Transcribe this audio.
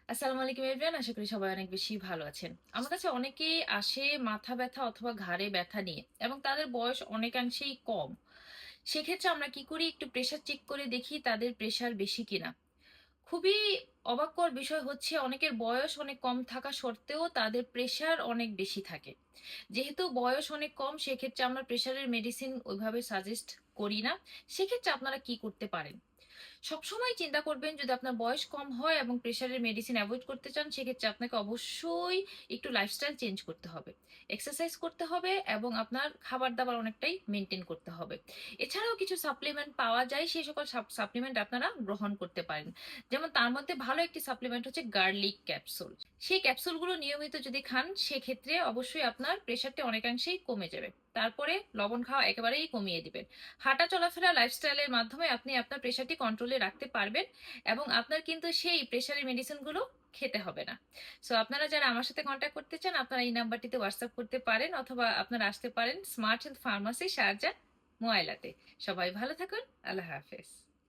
আসসালামু আলাইকুম এভরিওয়ান, আশা করি সবাই অনেক বেশি ভালো আছেন। আমার কাছে অনেকেই আসে মাথা ব্যথা অথবা ঘাড়ে ব্যথা নিয়ে, এবং তাদের বয়স অনেকাংশেই কম। সেক্ষেত্রে আমরা কি করি, একটু প্রেশার চেক করে দেখি তাদের প্রেশার বেশি কিনা। খুবই অবাককর বিষয় হচ্ছে, অনেকের বয়স অনেক কম থাকা সত্ত্বেও তাদের প্রেশার অনেক বেশি থাকে। যেহেতু বয়স অনেক কম, সেক্ষেত্রে আমরা প্রেশারের মেডিসিন ওইভাবে সাজেস্ট করি না। সেক্ষেত্রে আপনারা কি করতে পারেন, সবসময় চিন্তা করবেন, যদি আপনার বয়স কম হয় এবং প্রেশারের মেডিসিন অ্যাভয়েড করতে চান, সেক্ষেত্রে আপনাকে অবশ্যই একটু লাইফস্টাইল চেঞ্জ করতে হবে, এক্সারসাইজ করতে হবে, এবং আপনার খাবার দাবার অনেকটাই মেনটেন করতে হবে। এছাড়াও কিছু সাপ্লিমেন্ট পাওয়া যায়, সেই সকল সাপ্লিমেন্ট আপনারা গ্রহণ করতে পারেন। যেমন তার মধ্যে ভালো একটি সাপ্লিমেন্ট হচ্ছে গার্লিক ক্যাপসুল। সেই ক্যাপসুলগুলো নিয়মিত যদি খান, সেক্ষেত্রে অবশ্যই আপনার প্রেশারটা অনেকাংশেই কমে যাবে। তারপরে লবণ খাওয়া একেবারেই কমিয়ে দিবেন। হাঁটা চলাফেরা লাইফস্টাইলের মাধ্যমে আপনি আপনার প্রেশারটি কন্ট্রোলে রাখতে পারবেন, এবং আপনার কিন্তু সেই প্রেশারের মেডিসিনগুলো খেতে হবে না। সো আপনারা যারা আমার সাথে কন্ট্যাক্ট করতে চান, আপনারা এই নাম্বারটিতে হোয়াটসঅ্যাপ করতে পারেন, অথবা আপনারা আসতে পারেন স্মার্ট হেলথ ফার্মাসি, শারজাহ, মোয়াইলাতে। সবাই ভালো থাকুন। আল্লাহ হাফেজ।